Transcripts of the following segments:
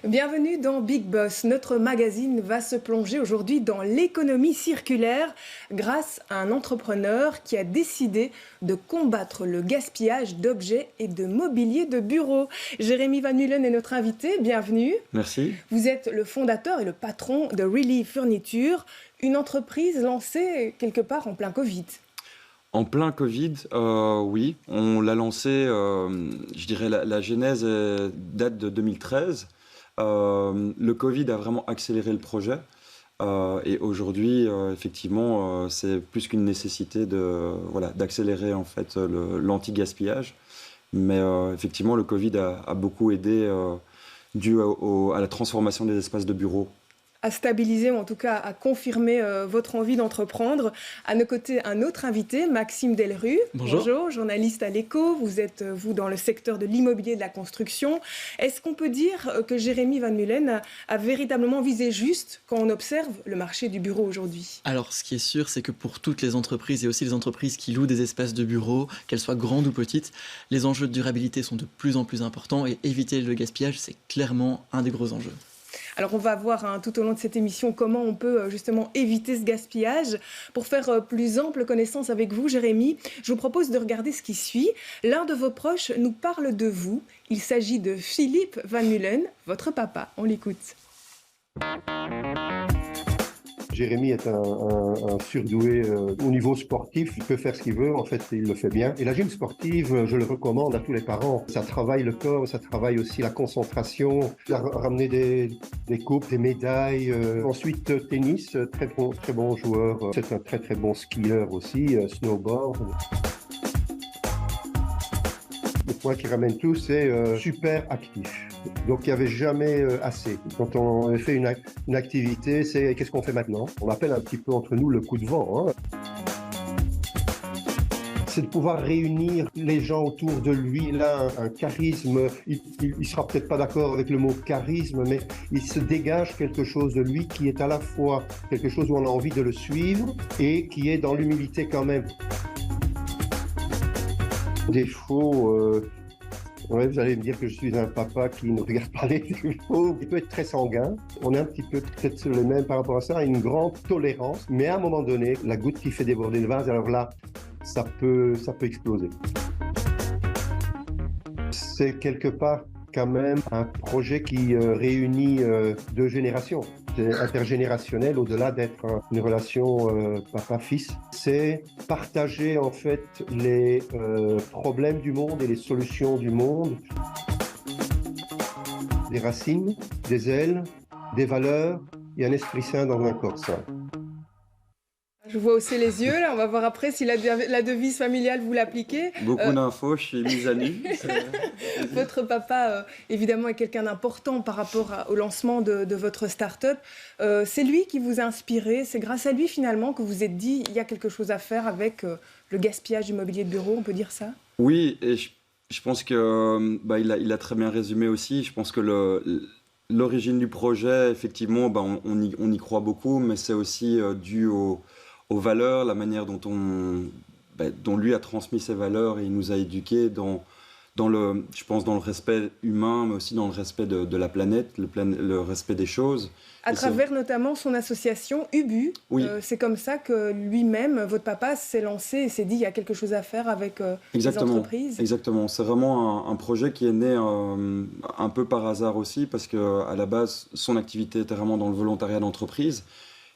Bienvenue dans Big Boss. Notre magazine va se plonger aujourd'hui dans l'économie circulaire grâce à un entrepreneur qui a décidé de combattre le gaspillage d'objets et de mobilier de bureau. Jérémy Van Mullen est notre invité. Bienvenue. Merci. Vous êtes le fondateur et le patron de Really Furniture, une entreprise lancée quelque part en plein Covid. En plein Covid, oui, on l'a lancé, je dirais la genèse date de 2013. Le Covid a vraiment accéléré le projet et aujourd'hui, effectivement, c'est plus qu'une nécessité d'accélérer en fait l'anti-gaspillage. Mais effectivement, le Covid a beaucoup aidé dû à la transformation des espaces de bureau. À stabiliser ou en tout cas à confirmer votre envie d'entreprendre. À nos côtés, un autre invité, Maxime Delrue. Bonjour. Bonjour, journaliste à l'Écho. Vous êtes, vous, dans le secteur de l'immobilier et de la construction. Est-ce qu'on peut dire que Jérémy Van Mullen a véritablement visé juste quand on observe le marché du bureau aujourd'hui ? Alors, ce qui est sûr, c'est que pour toutes les entreprises et aussi les entreprises qui louent des espaces de bureau, qu'elles soient grandes ou petites, les enjeux de durabilité sont de plus en plus importants et éviter le gaspillage, c'est clairement un des gros enjeux. Alors on va voir tout au long de cette émission comment on peut justement éviter ce gaspillage. Pour faire plus ample connaissance avec vous, Jérémy, je vous propose de regarder ce qui suit. L'un de vos proches nous parle de vous. Il s'agit de Philippe Van Mullen, votre papa. On l'écoute. Jérémy est un surdoué au niveau sportif, il peut faire ce qu'il veut, en fait il le fait bien. Et la gym sportive, je le recommande à tous les parents. Ça travaille le corps, ça travaille aussi la concentration, ramener des coupes, des médailles. Ensuite tennis, très bon joueur, c'est un très bon skieur aussi, snowboard. Le point qui ramène tout, c'est super actif. Donc il n'y avait jamais assez. Quand on fait une activité, c'est qu'est-ce qu'on fait maintenant ? On appelle un petit peu entre nous le coup de vent. C'est de pouvoir réunir les gens autour de lui. Il a un charisme, il sera peut-être pas d'accord avec le mot charisme, mais il se dégage quelque chose de lui qui est à la fois quelque chose où on a envie de le suivre et qui est dans l'humilité quand même. Défaut... Ouais, vous allez me dire que je suis un papa qui ne regarde pas les défauts. Il peut être très sanguin. On est un petit peu peut-être sur les mêmes par rapport à ça, une grande tolérance. Mais à un moment donné, la goutte qui fait déborder le vase, alors là, ça peut exploser. C'est quelque part quand même un projet qui réunit deux générations. C'est intergénérationnel au-delà d'être une relation papa-fils. C'est partager en fait les problèmes du monde et les solutions du monde. Des racines, des ailes, des valeurs et un esprit sain dans un corps sain. Je vois hausser les yeux, là, on va voir après si la devise familiale vous l'appliquez. Beaucoup d'infos, je suis mise à nu. Votre papa, évidemment, est quelqu'un d'important par rapport au lancement de votre start-up. C'est lui qui vous a inspiré, c'est grâce à lui finalement que vous vous êtes dit il y a quelque chose à faire avec le gaspillage du mobilier de bureau, on peut dire ça ? Oui, et je pense que il a très bien résumé aussi. Je pense que l'origine du projet, effectivement, on y croit beaucoup, mais c'est aussi dû aux valeurs, la manière dont lui a transmis ses valeurs et il nous a éduqués je pense dans le respect humain, mais aussi dans le respect de la planète, le respect des choses. À travers notamment son association UBU, oui. C'est comme ça que lui-même, votre papa, s'est lancé et s'est dit il y a quelque chose à faire avec les entreprises. Exactement, c'est vraiment un projet qui est né un peu par hasard aussi, parce qu'à la base, son activité était vraiment dans le volontariat d'entreprise,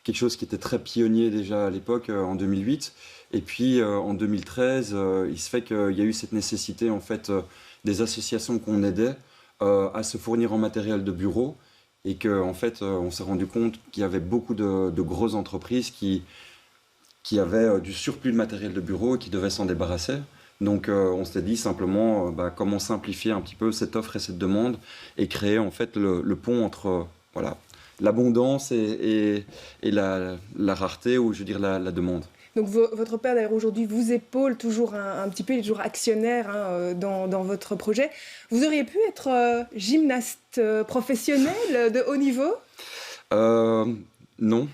quelque chose qui était très pionnier déjà à l'époque, en 2008. Et puis en 2013, il se fait qu'il y a eu cette nécessité en fait des associations qu'on aidait à se fournir en matériel de bureau et qu'en fait on s'est rendu compte qu'il y avait beaucoup de grosses entreprises qui avaient du surplus de matériel de bureau et qui devaient s'en débarrasser. Donc on s'est dit simplement comment simplifier un petit peu cette offre et cette demande et créer en fait le pont entre l'abondance et la rareté, ou je veux dire la demande. Donc votre père d'ailleurs aujourd'hui vous épaule toujours un petit peu, il est toujours actionnaire dans votre projet. Vous auriez pu être gymnaste professionnel de haut niveau ? Non.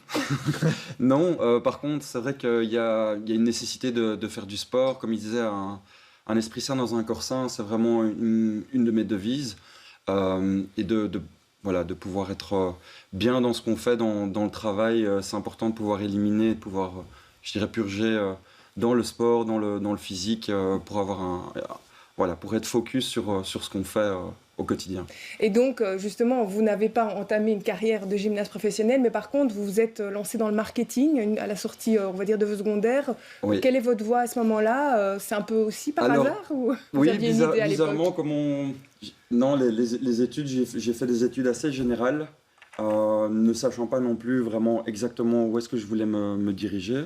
Non, par contre c'est vrai qu'il y a une nécessité de faire du sport. Comme il disait, un esprit sain dans un corps sain, c'est vraiment une de mes devises. Et voilà, de pouvoir être bien dans ce qu'on fait, dans le travail. C'est important de pouvoir éliminer, de pouvoir, je dirais, purger dans le sport, dans le physique, pour avoir voilà, pour être focus sur ce qu'on fait au quotidien. Et donc, justement, vous n'avez pas entamé une carrière de gymnaste professionnel, mais par contre, vous vous êtes lancé dans le marketing à la sortie, on va dire, de vos secondaires. Oui. Quelle est votre voie à ce moment-là? C'est un peu aussi par hasard ou vous oui, aviez une idée à l'époque? bizarrement, non, les études, j'ai fait des études assez générales, ne sachant pas non plus vraiment exactement où est-ce que je voulais me diriger.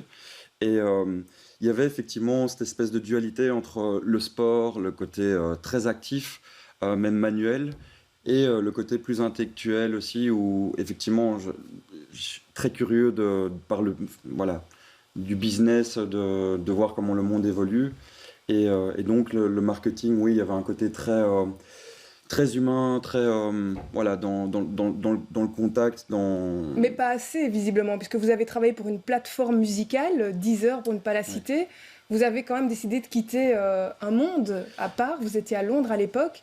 Et il y avait effectivement cette espèce de dualité entre le sport, le côté très actif, même manuel, et le côté plus intellectuel aussi, où effectivement je suis très curieux voilà, du business, de voir comment le monde évolue. Et donc le marketing, oui, il y avait un côté très humain, très voilà, dans le contact. Mais pas assez, visiblement, puisque vous avez travaillé pour une plateforme musicale, Deezer pour ne pas la citer. Ouais. Vous avez quand même décidé de quitter un monde à part. Vous étiez à Londres à l'époque.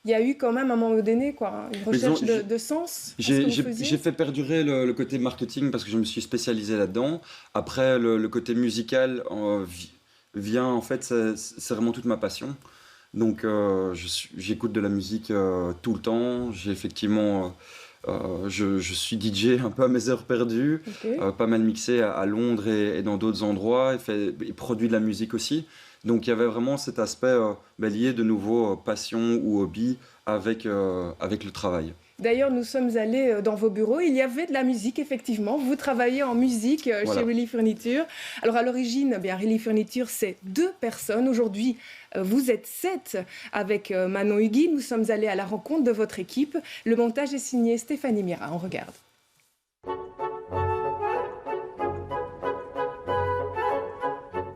Il y a eu quand même, à un moment donné, une recherche de sens. J'ai fait perdurer le côté marketing parce que je me suis spécialisé là-dedans. Après, le côté musical vient, en fait, c'est vraiment toute ma passion. Donc j'écoute de la musique tout le temps. J'ai effectivement, je suis DJ un peu à mes heures perdues, okay. Pas mal mixé à Londres et dans d'autres endroits, et produit de la musique aussi. Donc il y avait vraiment cet aspect lié de nouveau passion ou hobby avec le travail. D'ailleurs, nous sommes allés dans vos bureaux. Il y avait de la musique, effectivement. Vous travaillez en musique chez Really Furniture. Alors, à l'origine, Really Furniture, c'est 2 personnes. Aujourd'hui, vous êtes 7 avec Manon Hugui. Nous sommes allés à la rencontre de votre équipe. Le montage est signé Stéphanie Mira. On regarde.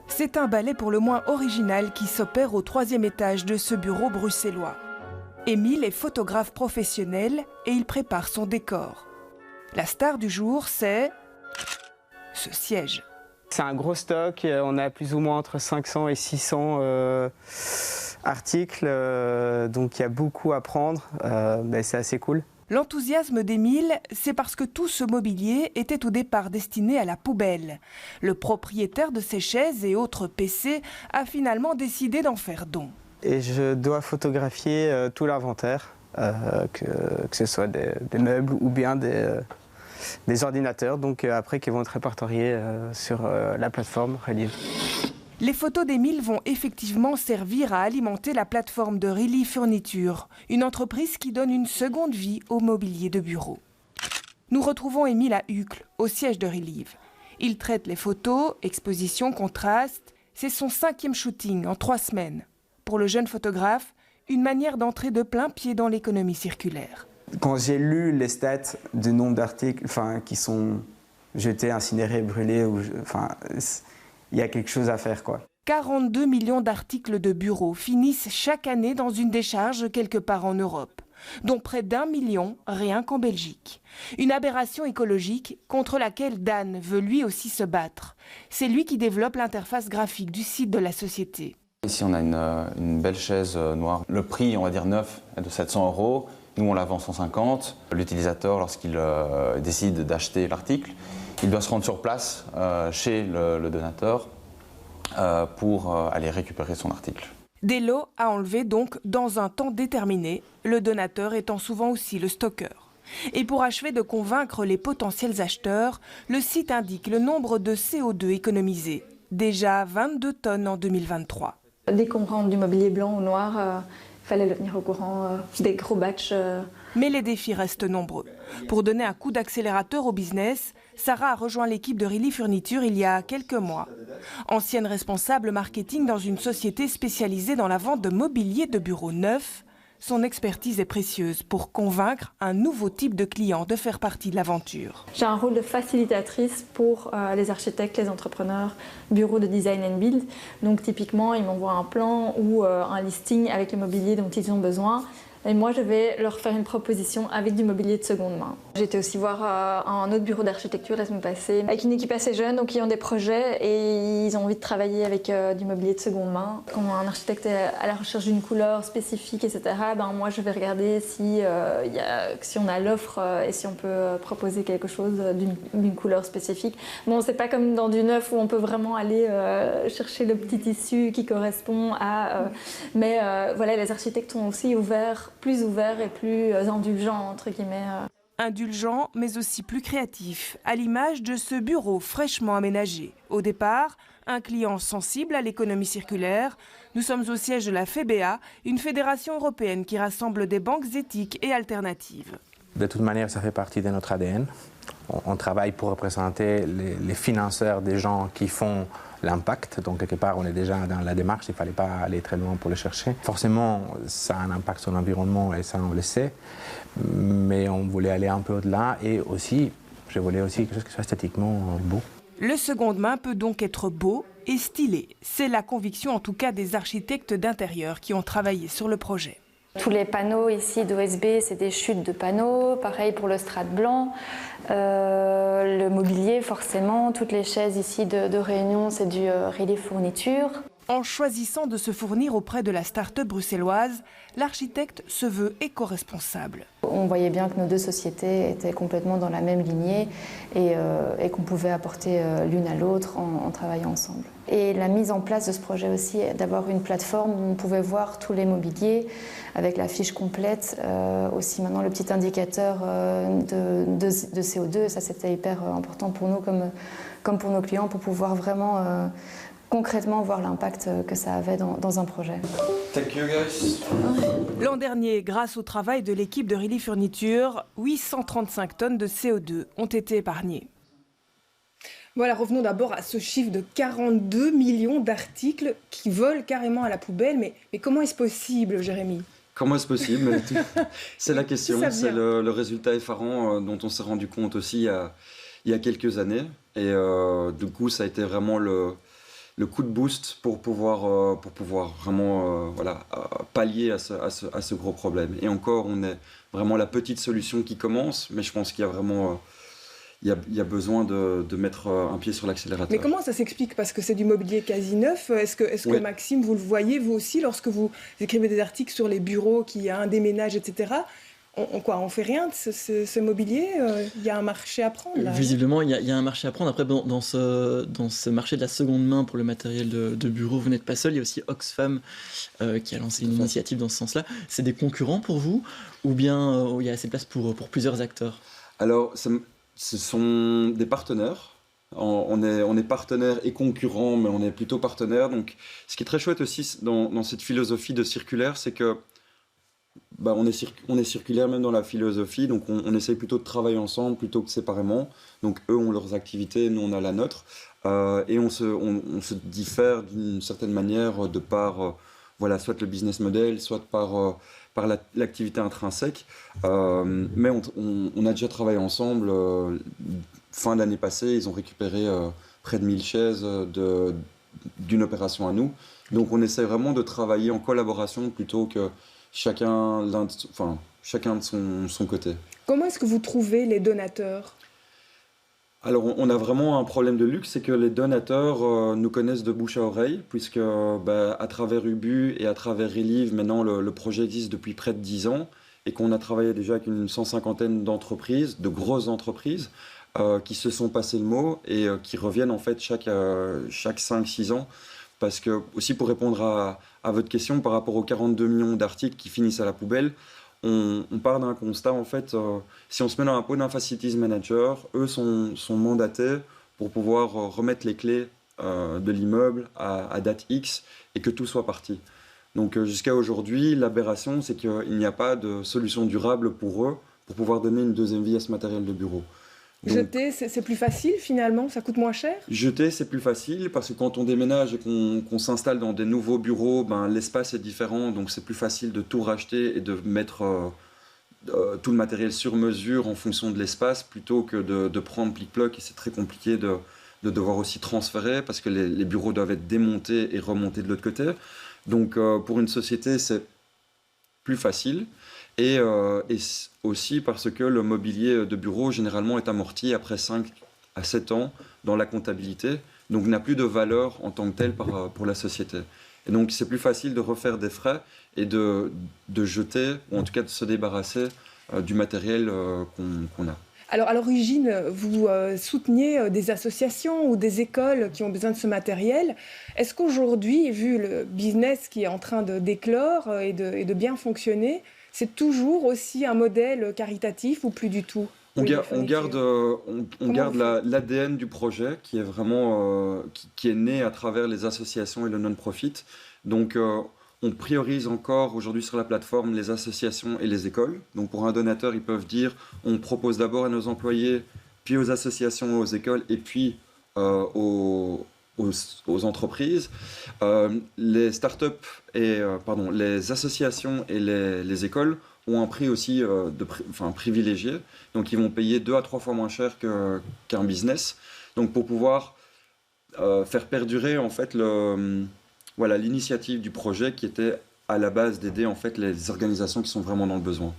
C'est un ballet pour le moins original qui s'opère au 3e étage de ce bureau bruxellois. Émile est photographe professionnel et il prépare son décor. La star du jour, c'est ce siège. C'est un gros stock, on a plus ou moins entre 500 et 600 articles, donc il y a beaucoup à prendre, c'est assez cool. L'enthousiasme d'Émile, c'est parce que tout ce mobilier était au départ destiné à la poubelle. Le propriétaire de ces chaises et autres PC a finalement décidé d'en faire don. Et je dois photographier tout l'inventaire, que ce soit des meubles ou bien des ordinateurs, donc après qui vont être répertoriés sur la plateforme Really. Les photos d'Émile vont effectivement servir à alimenter la plateforme de Really Furniture, une entreprise qui donne une seconde vie au mobilier de bureau. Nous retrouvons Émile à Uccle, au siège de Relive. Il traite les photos, expositions, contrastes. C'est son 5e shooting en 3 semaines. Pour le jeune photographe, une manière d'entrer de plein pied dans l'économie circulaire. Quand j'ai lu les stats du nombre d'articles qui sont jetés, incinérés, brûlés, il y a quelque chose à faire, quoi. 42 millions d'articles de bureau finissent chaque année dans une décharge quelque part en Europe, dont près d'1 million rien qu'en Belgique. Une aberration écologique contre laquelle Dan veut lui aussi se battre. C'est lui qui développe l'interface graphique du site de la société. Ici, on a une belle chaise noire. Le prix, on va dire neuf, est de 700 €. Nous, on la vend 150. L'utilisateur, lorsqu'il décide d'acheter l'article, il doit se rendre sur place chez le donateur pour aller récupérer son article. Des lots à enlever donc dans un temps déterminé, le donateur étant souvent aussi le stockeur. Et pour achever de convaincre les potentiels acheteurs, le site indique le nombre de CO2 économisés. Déjà 22 tonnes en 2023. Dès qu'on rentre du mobilier blanc ou noir, il fallait le tenir au courant des gros batchs. Mais les défis restent nombreux. Pour donner un coup d'accélérateur au business, Sarah a rejoint l'équipe de Really Furniture il y a quelques mois. Ancienne responsable marketing dans une société spécialisée dans la vente de mobilier de bureau neuf, son expertise est précieuse pour convaincre un nouveau type de client de faire partie de l'aventure. J'ai un rôle de facilitatrice pour les architectes, les entrepreneurs, bureaux de design and build. Donc typiquement, ils m'envoient un plan ou un listing avec le mobilier dont ils ont besoin. Et moi, je vais leur faire une proposition avec du mobilier de seconde main. J'étais aussi voir un autre bureau d'architecture la semaine passée, avec une équipe assez jeune, donc qui ont des projets et ils ont envie de travailler avec du mobilier de seconde main. Quand un architecte est à la recherche d'une couleur spécifique, etc., ben moi, je vais regarder si on a l'offre et si on peut proposer quelque chose d'une couleur spécifique. Bon, c'est pas comme dans du neuf où on peut vraiment aller chercher le petit tissu qui correspond à... mais voilà, les architectes sont aussi plus ouverts et plus indulgents, entre guillemets. Indulgent, mais aussi plus créatif, à l'image de ce bureau fraîchement aménagé. Au départ, un client sensible à l'économie circulaire. Nous sommes au siège de la FEBEA, une fédération européenne qui rassemble des banques éthiques et alternatives. De toute manière, ça fait partie de notre ADN. On travaille pour représenter les financeurs des gens qui font l'impact. Donc, quelque part, on est déjà dans la démarche. Il ne fallait pas aller très loin pour le chercher. Forcément, ça a un impact sur l'environnement et ça, on le sait. Mais on voulait aller un peu au-delà et aussi, je voulais aussi quelque chose qui soit esthétiquement beau. Le seconde main peut donc être beau et stylé. C'est la conviction en tout cas des architectes d'intérieur qui ont travaillé sur le projet. Tous les panneaux ici d'OSB, c'est des chutes de panneaux. Pareil pour le strat blanc. Le mobilier, forcément. Toutes les chaises ici de réunion, c'est du Relief Fourniture. En choisissant de se fournir auprès de la start-up bruxelloise, l'architecte se veut éco-responsable. On voyait bien que nos deux sociétés étaient complètement dans la même lignée et qu'on pouvait apporter l'une à l'autre en travaillant ensemble. Et la mise en place de ce projet aussi, d'avoir une plateforme où on pouvait voir tous les mobiliers avec la fiche complète, aussi maintenant le petit indicateur de CO2, ça c'était hyper important pour nous comme pour nos clients pour pouvoir vraiment concrètement voir l'impact que ça avait dans un projet. Thank you guys. L'an dernier, grâce au travail de l'équipe de Relief Fourniture, 835 tonnes de CO2 ont été épargnées. Voilà, revenons d'abord à ce chiffre de 42 millions d'articles qui volent carrément à la poubelle. Mais comment est-ce possible, Jérémy ? Comment est-ce possible? C'est la question, c'est le résultat effarant dont on s'est rendu compte aussi il y a quelques années. Et du coup, ça a été vraiment le coup de boost pour pouvoir vraiment pallier à ce gros problème. Et encore, on est vraiment la petite solution qui commence, mais je pense qu'il y a vraiment... Il y a besoin de mettre un pied sur l'accélérateur. Mais comment ça s'explique? Parce que c'est du mobilier quasi neuf. Est-ce que Maxime, vous le voyez, vous aussi, lorsque vous écrivez des articles sur les bureaux qui a un déménage, etc., on fait rien de ce mobilier? Il y a un marché à prendre là. Visiblement, il y a un marché à prendre. Après, dans ce marché de la seconde main pour le matériel de bureau, vous n'êtes pas seul. Il y a aussi Oxfam qui a lancé une initiative dans ce sens-là. C'est des concurrents pour vous ou bien il y a assez de place pour plusieurs acteurs? Alors, ce sont des partenaires. On est partenaires et concurrents, mais on est plutôt partenaires. Donc, ce qui est très chouette aussi dans cette philosophie de circulaire, c'est que on est circulaire même dans la philosophie. Donc, on essaye plutôt de travailler ensemble plutôt que séparément. Donc, eux ont leurs activités, nous on a la nôtre. Et on se diffère d'une certaine manière de par soit le business model, soit par l'activité intrinsèque. Mais on a déjà travaillé ensemble. Fin d'année passée, ils ont récupéré près de 1000 chaises d'une opération à nous. Donc on essaie vraiment de travailler en collaboration plutôt que chacun de son côté. Comment est-ce que vous trouvez les donateurs ? Alors, on a vraiment un problème de luxe, c'est que les donateurs nous connaissent de bouche à oreille, puisque à travers Ubu et à travers Relief, maintenant le projet existe depuis près de 10 ans, et qu'on a travaillé déjà avec une 150aine d'entreprises, de grosses entreprises, qui se sont passé le mot et qui reviennent en fait chaque 5-6 ans. Parce que, aussi pour répondre à votre question, par rapport aux 42 millions d'articles qui finissent à la poubelle, on part d'un constat, en fait, si on se met dans la peau d'un facilities manager, eux sont mandatés pour pouvoir remettre les clés de l'immeuble à date X et que tout soit parti. Donc jusqu'à aujourd'hui, l'aberration, c'est qu'il n'y a pas de solution durable pour eux pour pouvoir donner une deuxième vie à ce matériel de bureau. Donc, jeter, c'est plus facile finalement, ça coûte moins cher? Jeter, c'est plus facile parce que quand on déménage et qu'on s'installe dans des nouveaux bureaux, l'espace est différent, donc c'est plus facile de tout racheter et de mettre tout le matériel sur mesure en fonction de l'espace plutôt que de prendre plic-ploc, et c'est très compliqué de devoir aussi transférer parce que les bureaux doivent être démontés et remontés de l'autre côté. Donc pour une société, c'est plus facile. Aussi parce que le mobilier de bureau, généralement, est amorti après 5 à 7 ans dans la comptabilité, donc n'a plus de valeur en tant que tel pour la société. Et donc, c'est plus facile de refaire des frais et de jeter, ou en tout cas de se débarrasser du matériel qu'on a. Alors, à l'origine, vous souteniez des associations ou des écoles qui ont besoin de ce matériel. Est-ce qu'aujourd'hui, vu le business qui est en train d'éclore et de bien fonctionner, c'est toujours aussi un modèle caritatif ou plus du tout? On garde l'ADN du projet qui est vraiment qui est né à travers les associations et le non-profit. Donc, on priorise encore aujourd'hui sur la plateforme les associations et les écoles. Donc pour un donateur, ils peuvent dire on propose d'abord à nos employés, puis aux associations, aux écoles et puis aux entreprises. Les startups les associations et les écoles ont un prix aussi privilégié. Donc ils vont payer 2 à 3 fois moins cher qu'un business. Donc pour pouvoir faire perdurer en fait l'initiative du projet qui était à la base d'aider en fait les organisations qui sont vraiment dans le besoin.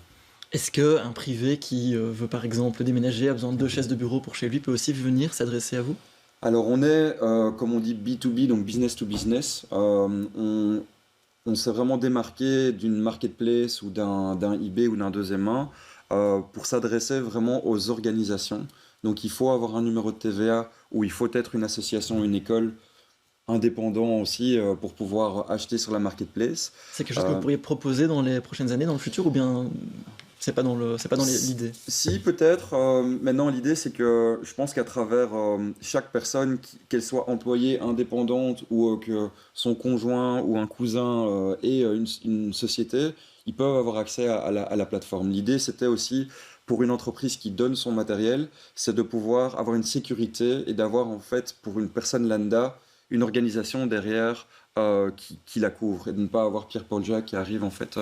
Est-ce qu'un privé qui veut par exemple déménager, a besoin de 2 chaises de bureau pour chez lui, peut aussi venir s'adresser à vous? Alors on est, comme on dit, B2B, donc business to business. On s'est vraiment démarqué d'une marketplace ou d'un eBay ou d'un deuxième main pour s'adresser vraiment aux organisations. Donc il faut avoir un numéro de TVA ou il faut être une association, une école, indépendant aussi pour pouvoir acheter sur la marketplace. C'est quelque chose que vous pourriez proposer dans les prochaines années, dans le futur, ou bien c'est pas dans l'idée? Si, peut-être. Maintenant, l'idée, c'est que je pense qu'à travers chaque personne, qu'elle soit employée, indépendante, ou que son conjoint ou un cousin ait une société, ils peuvent avoir accès à la plateforme. L'idée, c'était aussi, pour une entreprise qui donne son matériel, c'est de pouvoir avoir une sécurité et d'avoir, en fait, pour une personne lambda, une organisation derrière qui la couvre et de ne pas avoir Pierre-Paul Jacques qui arrive en fait.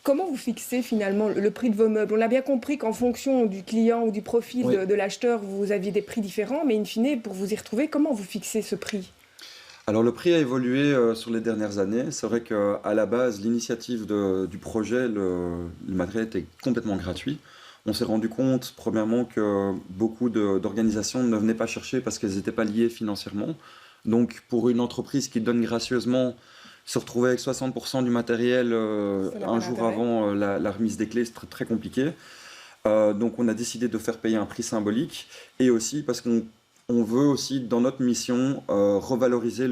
Comment vous fixez finalement le prix de vos meubles? On a bien compris qu'en fonction du client ou du profil de l'acheteur, vous aviez des prix différents, mais in fine, pour vous y retrouver, comment vous fixez ce prix? Alors le prix a évolué sur les dernières années. C'est vrai qu'à la base, l'initiative du projet, le matériel était complètement gratuit. On s'est rendu compte, premièrement, que beaucoup d'organisations ne venaient pas chercher parce qu'elles n'étaient pas liées financièrement. Donc, pour une entreprise qui donne gracieusement, se retrouver avec 60% du matériel un jour avant la remise des clés, c'est très, très compliqué. Donc, on a décidé de faire payer un prix symbolique et aussi parce qu'on veut aussi, dans notre mission, revaloriser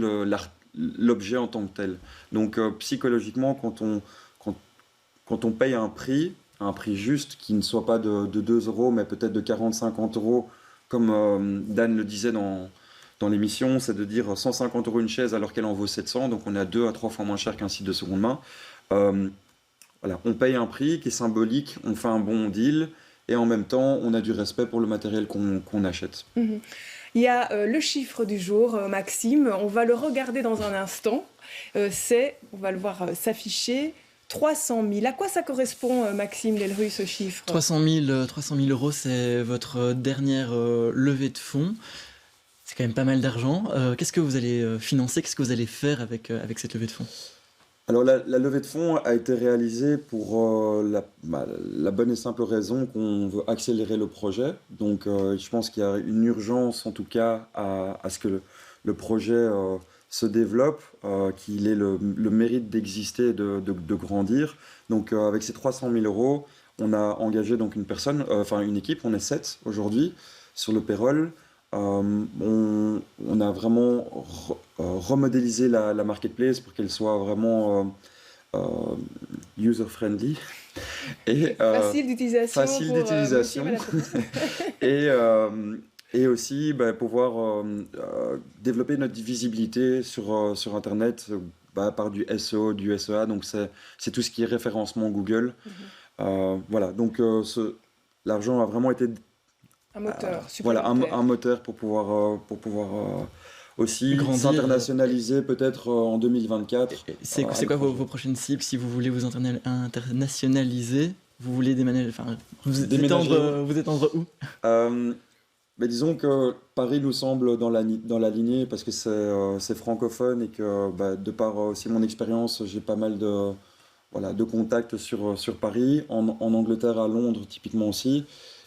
l'objet en tant que tel. Donc, psychologiquement, quand on paye un prix juste qui ne soit pas de 2 euros, mais peut-être de 40-50 euros, comme Dan le disait dans l'émission, c'est de dire 150 euros une chaise alors qu'elle en vaut 700, donc on est à 2 à 3 fois moins cher qu'un site de seconde main. Voilà, on paye un prix qui est symbolique, on fait un bon deal, et en même temps, on a du respect pour le matériel qu'on achète. Mmh. Il y a le chiffre du jour, Maxime, on va le regarder dans un instant. On va le voir s'afficher, 300 000. À quoi ça correspond, Maxime Delruy, ce chiffre? 300 000 euros, c'est votre dernière levée de fonds. C'est quand même pas mal d'argent. Qu'est-ce que vous allez financer? Qu'est-ce que vous allez faire avec cette levée de fonds? Alors la levée de fonds a été réalisée pour la bonne et simple raison qu'on veut accélérer le projet. Donc je pense qu'il y a une urgence en tout cas à ce que le projet se développe, qu'il ait le mérite d'exister, de grandir. Donc avec ces 300 000 euros, on a engagé donc une équipe, on est 7 aujourd'hui sur le payroll. On a vraiment remodélisé la marketplace pour qu'elle soit vraiment user-friendly et facile d'utilisation. Et aussi pouvoir développer notre visibilité sur Internet par du SEO, du SEA. Donc c'est tout ce qui est référencement Google. Voilà, donc l'argent a vraiment été un moteur voilà, un moteur pour pouvoir aussi s'internationaliser peut-être en 2024. C'est quoi vos prochaines cibles si vous voulez vous internationaliser? Vous voulez déménager, vous étendre où? Mais disons que Paris nous semble dans la lignée parce que c'est francophone et que de par aussi mon expérience, j'ai pas mal de contacts sur Paris, en Angleterre, à Londres typiquement aussi.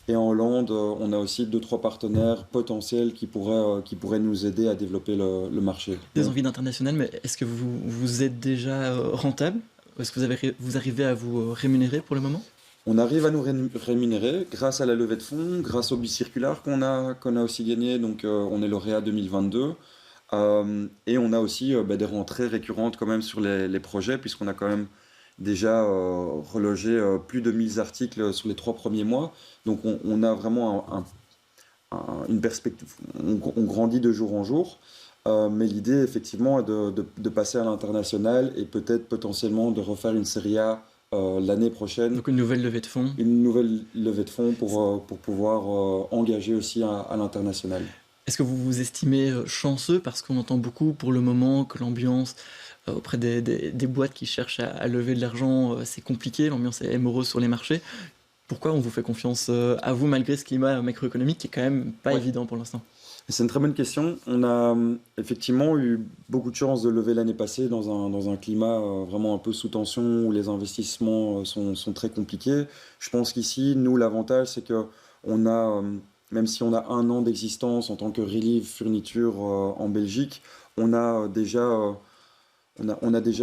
Et en Hollande, on a aussi 2-3 partenaires potentiels qui pourraient nous aider à développer le marché. Des envies d'international, mais est-ce que vous êtes déjà rentable? Est-ce que vous arrivez à vous rémunérer pour le moment? On arrive à nous rémunérer grâce à la levée de fonds, grâce au bicirculaire qu'on a aussi gagné, donc on est lauréat 2022. Et on a aussi des rentrées récurrentes quand même sur les projets, puisqu'on a quand même déjà relogé plus de 1000 articles sur les 3 premiers mois. Donc on a vraiment une perspective, on grandit de jour en jour. Mais l'idée effectivement est de passer à l'international et peut-être potentiellement de refaire une série A l'année prochaine. Donc une nouvelle levée de fonds. Une nouvelle levée de fonds pour pouvoir engager aussi à l'international. Est-ce que vous vous estimez chanceux, parce qu'on entend beaucoup pour le moment que l'ambiance auprès des boîtes qui cherchent à lever de l'argent, c'est compliqué, l'ambiance est morose sur les marchés. Pourquoi on vous fait confiance à vous malgré ce climat macroéconomique qui est quand même pas évident pour l'instant? C'est une très bonne question. On a effectivement eu beaucoup de chance de lever l'année passée dans un climat vraiment un peu sous tension où les investissements sont très compliqués. Je pense qu'ici, nous, l'avantage, c'est que on a, même si on a 1 an d'existence en tant que Relive Furniture en Belgique, on a déjà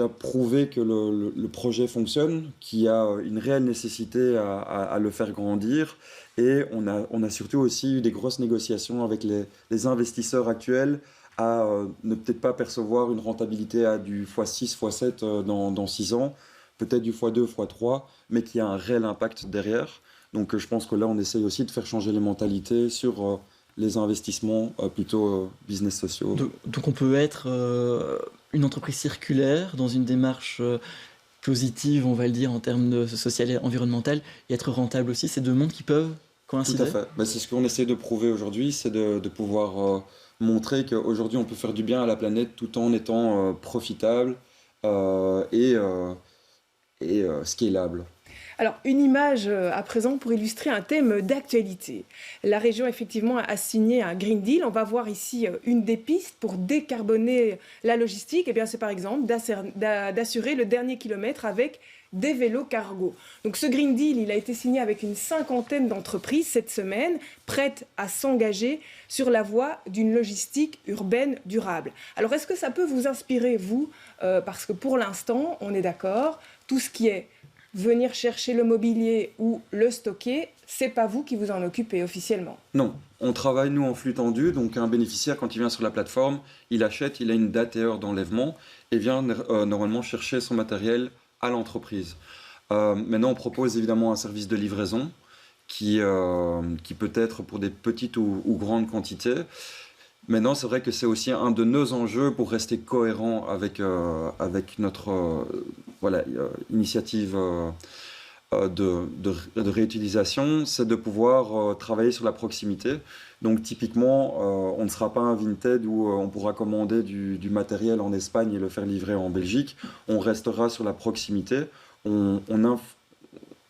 prouvé que le projet fonctionne, qu'il y a une réelle nécessité à le faire grandir. Et on a surtout aussi eu des grosses négociations avec les investisseurs actuels à ne peut-être pas percevoir une rentabilité à du x6, x7 dans 6 ans, peut-être du x2, x3, mais qui a un réel impact derrière. Donc je pense que là, on essaye aussi de faire changer les mentalités sur les investissements plutôt business sociaux. Donc on peut être une entreprise circulaire dans une démarche positive, on va le dire, en termes de social et environnemental, et être rentable aussi. C'est 2 mondes qui peuvent coïncider. Tout à fait. C'est ce qu'on essaie de prouver aujourd'hui, c'est de pouvoir montrer qu'aujourd'hui on peut faire du bien à la planète tout en étant profitable et scalable. Alors, une image à présent pour illustrer un thème d'actualité. La région, effectivement, a signé un Green Deal. On va voir ici une des pistes pour décarboner la logistique. Eh bien, c'est par exemple d'assurer le dernier kilomètre avec des vélos cargo. Donc ce Green Deal, il a été signé avec une 50aine d'entreprises cette semaine, prêtes à s'engager sur la voie d'une logistique urbaine durable. Alors, est-ce que ça peut vous inspirer, vous? Parce que pour l'instant, on est d'accord, tout ce qui est venir chercher le mobilier ou le stocker, c'est pas vous qui vous en occupez officiellement. Non, on travaille nous en flux tendu, donc un bénéficiaire quand il vient sur la plateforme, il achète, il a une date et heure d'enlèvement et vient normalement chercher son matériel à l'entreprise. Maintenant on propose évidemment un service de livraison qui peut être pour des petites ou grandes quantités. Maintenant, c'est vrai que c'est aussi un de nos enjeux pour rester cohérent avec notre initiative de réutilisation, c'est de pouvoir travailler sur la proximité. Donc typiquement, on ne sera pas un Vinted où on pourra commander du matériel en Espagne et le faire livrer en Belgique. On restera sur la proximité. On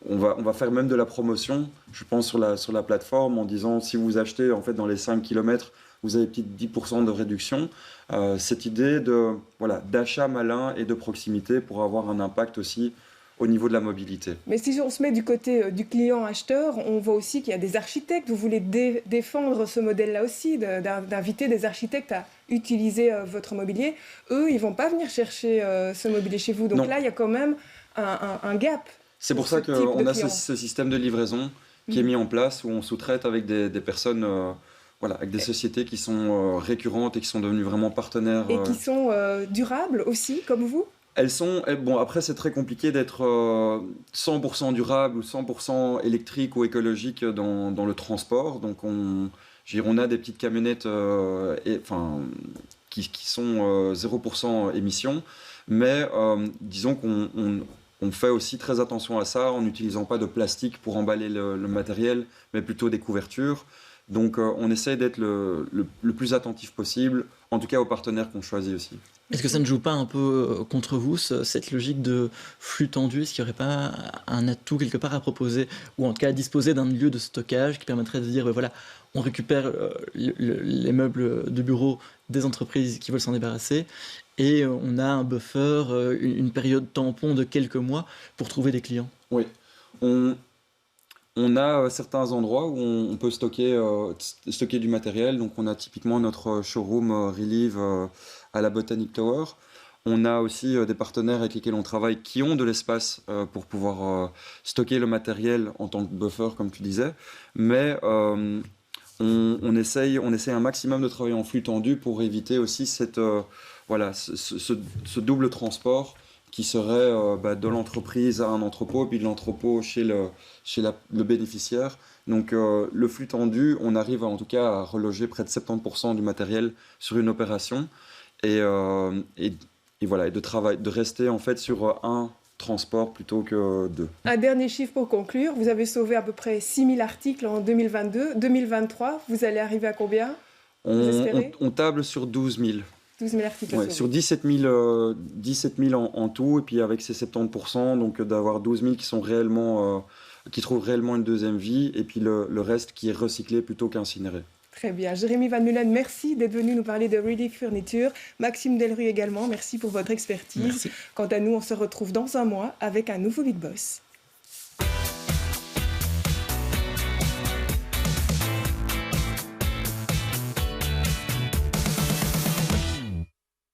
va faire même de la promotion, je pense, sur la plateforme en disant si vous achetez en fait dans les 5 km, vous avez peut-être 10% de réduction. Cette idée d'achat malin et de proximité pour avoir un impact aussi au niveau de la mobilité. Mais si on se met du côté du client acheteur, on voit aussi qu'il y a des architectes. Vous voulez défendre ce modèle-là aussi, d'inviter des architectes à utiliser votre mobilier. Eux, ils ne vont pas venir chercher ce mobilier chez vous. Donc là, il y a quand même un gap. C'est pour ça qu'on a ce système de livraison qui est mis en place où on sous-traite avec des personnes... avec des sociétés qui sont récurrentes et qui sont devenues vraiment partenaires. Et qui sont durables aussi, comme vous? Après, c'est très compliqué d'être 100% durable ou 100% électrique ou écologique dans le transport. Donc, on a des petites camionnettes qui sont 0% émissions. Mais disons qu'on fait aussi très attention à ça en n'utilisant pas de plastique pour emballer le matériel, mais plutôt des couvertures. Donc on essaie d'être le plus attentif possible, en tout cas aux partenaires qu'on choisit aussi. Est-ce que ça ne joue pas un peu contre vous, cette logique de flux tendu? Est-ce qu'il n'y aurait pas un atout quelque part à proposer, ou en tout cas à disposer d'un lieu de stockage qui permettrait de dire, voilà, on récupère les meubles de bureau des entreprises qui veulent s'en débarrasser, et on a un buffer, une période tampon de quelques mois pour trouver des clients. Oui, on a certains endroits où on peut stocker du matériel. Donc on a typiquement notre showroom Relieve à la Botanic Tower. On a aussi des partenaires avec lesquels on travaille qui ont de l'espace pour pouvoir stocker le matériel en tant que buffer, comme tu disais. Mais on essaye un maximum de travailler en flux tendu pour éviter aussi ce double transport qui serait de l'entreprise à un entrepôt, puis de l'entrepôt chez le bénéficiaire. Donc le flux tendu, on arrive en tout cas à reloger près de 70% du matériel sur une opération et de rester en fait sur un transport plutôt que deux. Un dernier chiffre pour conclure, vous avez sauvé à peu près 6000 articles en 2022. 2023, vous allez arriver à combien? On table sur 12 000. 12 000 articles Ouais, sur 17 000 en tout, et puis avec ces 70%, donc d'avoir 12 000 qui sont réellement, qui trouvent réellement une deuxième vie, et puis le reste qui est recyclé plutôt qu'incinéré. Très bien. Jérémy Van Mullen, merci d'être venu nous parler de Relieve Furniture. Maxime Delru également, merci pour votre expertise. Merci. Quant à nous, on se retrouve dans un mois avec un nouveau Big Boss.